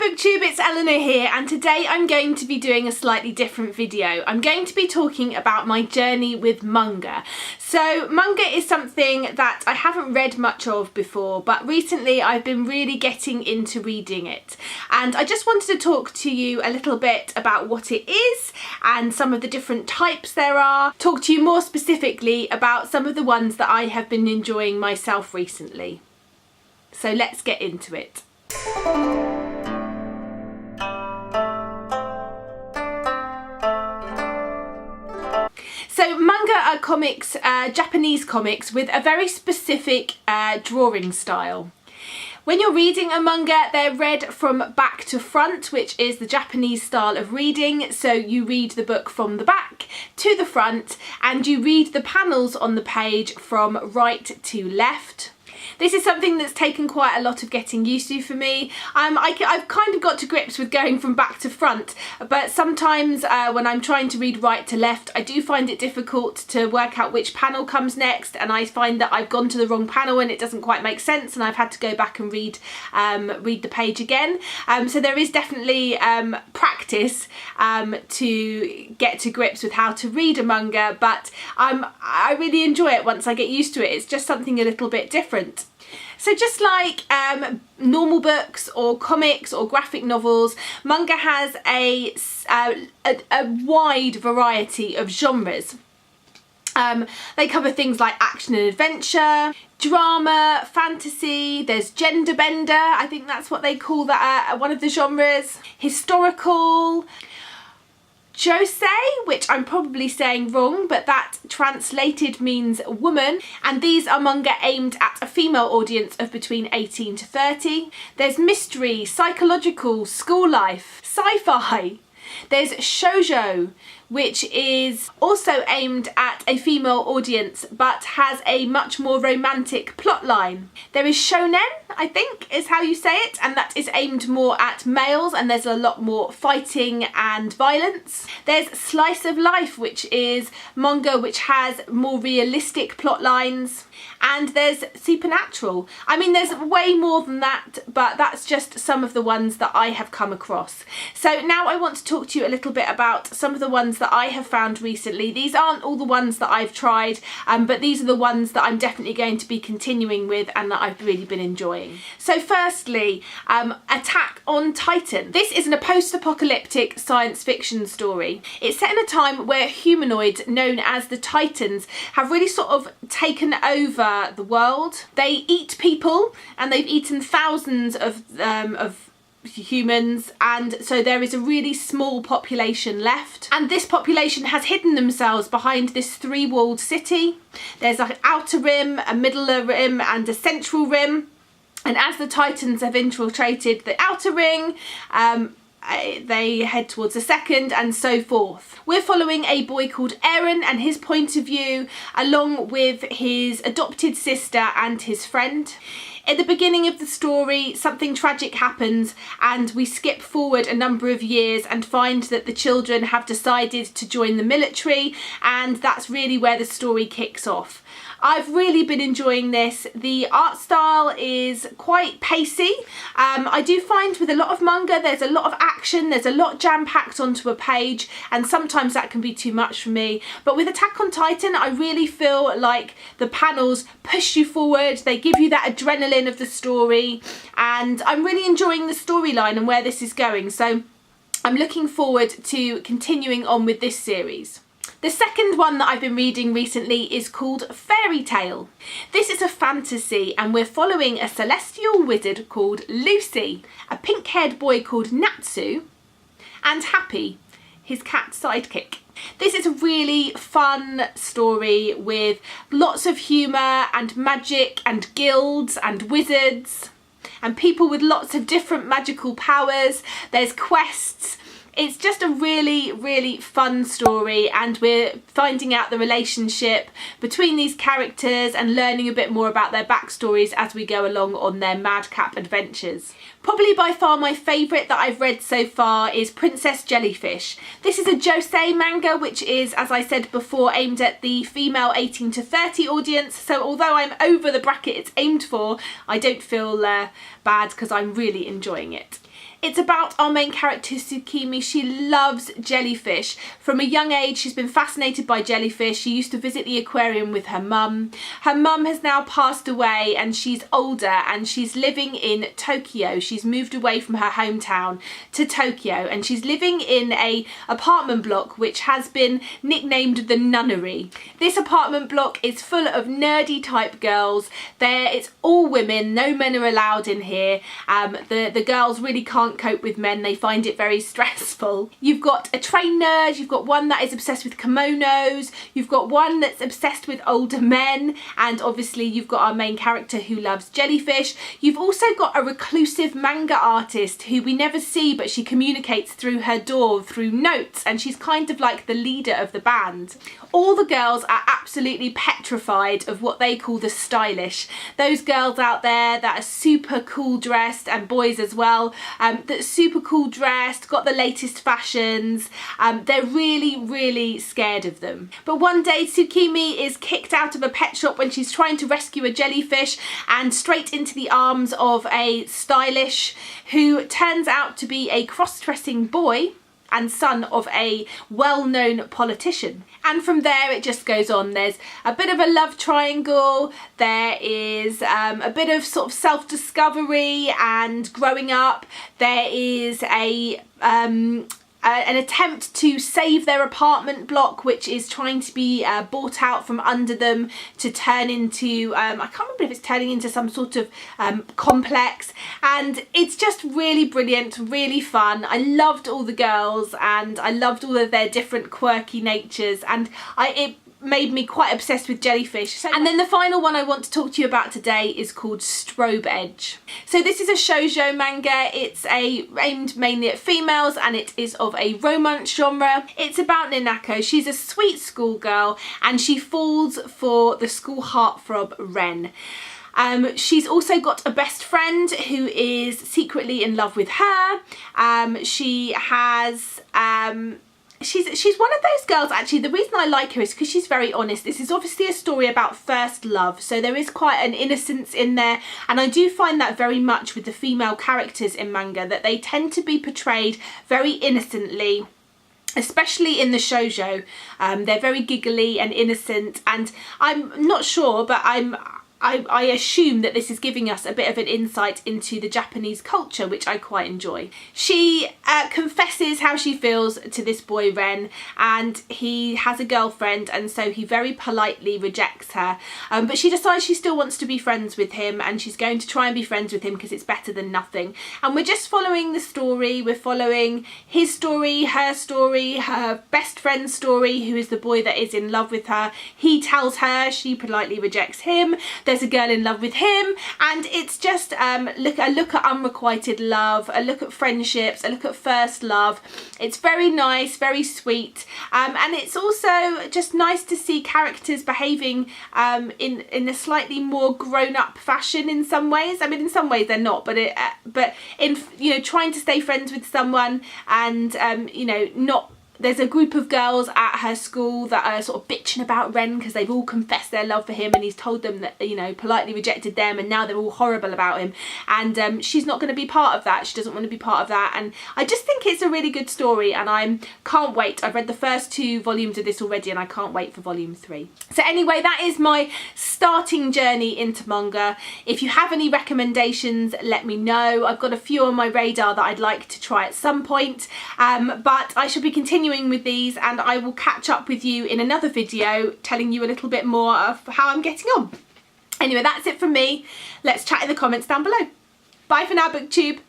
BookTube, it's Eleanor here, and today I'm going to be doing a slightly different video. I'm going to be talking about my journey with manga. So manga is something that I haven't read much of before, but recently I've been really getting into reading it. And I just wanted to talk to you a little bit about what it is and some of the different types there are. Talk to you more specifically about some of the ones that I have been enjoying myself recently. So let's get into it. So manga are comics, Japanese comics with a very specific drawing style. When you're reading a manga, they're read from back to front, which is the Japanese style of reading. So you read the book from the back to the front and you read the panels on the page from right to left. This is something that's taken quite a lot of getting used to for me. I've kind of got to grips with going from back to front, but sometimes when I'm trying to read right to left, I do find it difficult to work out which panel comes next, and I find that I've gone to the wrong panel and it doesn't quite make sense, and I've had to go back and read the page again. So there is definitely practice to get to grips with how to read a manga, but I really enjoy it once I get used to it. It's just something a little bit different. So just like normal books or comics or graphic novels, manga has a wide variety of genres. They cover things like action and adventure, drama, fantasy, there's gender bender, I think that's what they call that, one of the genres, historical, josei, which I'm probably saying wrong, but that translated means woman, and these are manga aimed at a female audience of between 18 to 30. There's mystery, psychological, school life, sci-fi. There's shoujo, which is also aimed at a female audience but has a much more romantic plotline. There is shonen, I think is how you say it, and that is aimed more at males, and there's a lot more fighting and violence. There's slice of life, which is manga which has more realistic plot lines. And there's supernatural. I mean, there's way more than that, but that's just some of the ones that I have come across. So now I want to talk to you a little bit about some of the ones that I have found recently. These aren't all the ones that I've tried, but these are the ones that I'm definitely going to be continuing with and that I've really been enjoying. So firstly, Attack on Titan. This is a post-apocalyptic science fiction story. It's set in a time where humanoids known as the Titans have really sort of taken over the world. They eat people, and they've eaten thousands of humans, and so there is a really small population left, and this population has hidden themselves behind this three-walled city. There's an outer rim, a middle rim and a central rim, and as the Titans have infiltrated the outer ring, they head towards the second, and so forth. We're following a boy called Eren and his point of view, along with his adopted sister and his friend. At the beginning of the story, something tragic happens, and we skip forward a number of years and find that the children have decided to join the military, and that's really where the story kicks off. I've really been enjoying this. The art style is quite pacey. I do find with a lot of manga there's a lot of action, there's a lot jam-packed onto a page, and sometimes that can be too much for me. But with Attack on Titan, I really feel like the panels push you forward, they give you that adrenaline of the story, and I'm really enjoying the storyline and where this is going. So I'm looking forward to continuing on with this series. The second one that I've been reading recently is called Fairy Tale. This is a fantasy, and we're following a celestial wizard called Lucy, a pink-haired boy called Natsu, and Happy, his cat sidekick. This is a really fun story with lots of humour and magic and guilds and wizards and people with lots of different magical powers. There's quests. It's just a really, really fun story, and we're finding out the relationship between these characters and learning a bit more about their backstories as we go along on their madcap adventures. Probably by far my favourite that I've read so far is Princess Jellyfish. This is a josei manga, which is, as I said before, aimed at the female 18 to 30 audience, so although I'm over the bracket it's aimed for, I don't feel bad because I'm really enjoying it. It's about our main character Tsukimi. She loves jellyfish. From a young age she's been fascinated by jellyfish. She used to visit the aquarium with her mum. Her mum has now passed away and she's older and she's living in Tokyo. She's moved away from her hometown to Tokyo and she's living in a apartment block which has been nicknamed the Nunnery. This apartment block is full of nerdy type girls. It's all women, no men are allowed in here. The girls really can't cope with men, they find it very stressful. You've got a train nerd, you've got one that is obsessed with kimonos, you've got one that's obsessed with older men, and obviously you've got our main character who loves jellyfish. You've also got a reclusive manga artist who we never see, but she communicates through her door through notes, and she's kind of like the leader of the band. All the girls are absolutely petrified of what they call the stylish. Those girls out there that are super cool dressed, and boys as well, that's super cool dressed, got the latest fashions. They're really scared of them. But one day Tsukimi is kicked out of a pet shop when she's trying to rescue a jellyfish, and straight into the arms of a stylish who turns out to be a cross-dressing boy and son of a well-known politician. And from there it just goes on. There's a bit of a love triangle, there is a bit of sort of self-discovery and growing up, there is an attempt to save their apartment block, which is trying to be bought out from under them to turn into, I can't remember if it's turning into some sort of complex, and it's just really brilliant, really fun. I loved all the girls and I loved all of their different quirky natures, and it made me quite obsessed with jellyfish. And then the final one I want to talk to you about today is called Strobe Edge. So this is a shoujo manga. It's aimed mainly at females and it is of a romance genre. It's about Ninako. She's a sweet schoolgirl and she falls for the school heartthrob Ren. She's also got a best friend who is secretly in love with her. She's one of those girls, actually, the reason I like her is because she's very honest. This is obviously a story about first love, so there is quite an innocence in there, and I do find that very much with the female characters in manga, that they tend to be portrayed very innocently, especially in the shoujo. They're very giggly and innocent, and I'm not sure, but I assume that this is giving us a bit of an insight into the Japanese culture, which I quite enjoy. She confesses how she feels to this boy Ren, and he has a girlfriend, and so he very politely rejects her, but she decides she still wants to be friends with him, and she's going to try and be friends with him because it's better than nothing. And we're just following the story. We're following his story, her best friend's story, who is the boy that is in love with her. He tells her, she politely rejects him. There's a girl in love with him, and it's just a look at unrequited love, a look at friendships, a look at first love. It's very nice, very sweet, and it's also just nice to see characters behaving in a slightly more grown-up fashion in some ways. I mean, in some ways they're not, but in, you know, trying to stay friends with someone, and you know, not. There's a group of girls at her school that are sort of bitching about Ren because they've all confessed their love for him, and he's told them that, you know, politely rejected them, and now they're all horrible about him, and she's not going to be part of that. She doesn't want to be part of that, and I just think it's a really good story, and I can't wait. I've read the first 2 volumes of this already, and I can't wait for volume 3. So anyway, that is my starting journey into manga. If you have any recommendations, let me know. I've got a few on my radar that I'd like to try at some point, but I shall be continuing with these, and I will catch up with you in another video telling you a little bit more of how I'm getting on. Anyway, that's it from me. Let's chat in the comments down below. Bye for now, BookTube.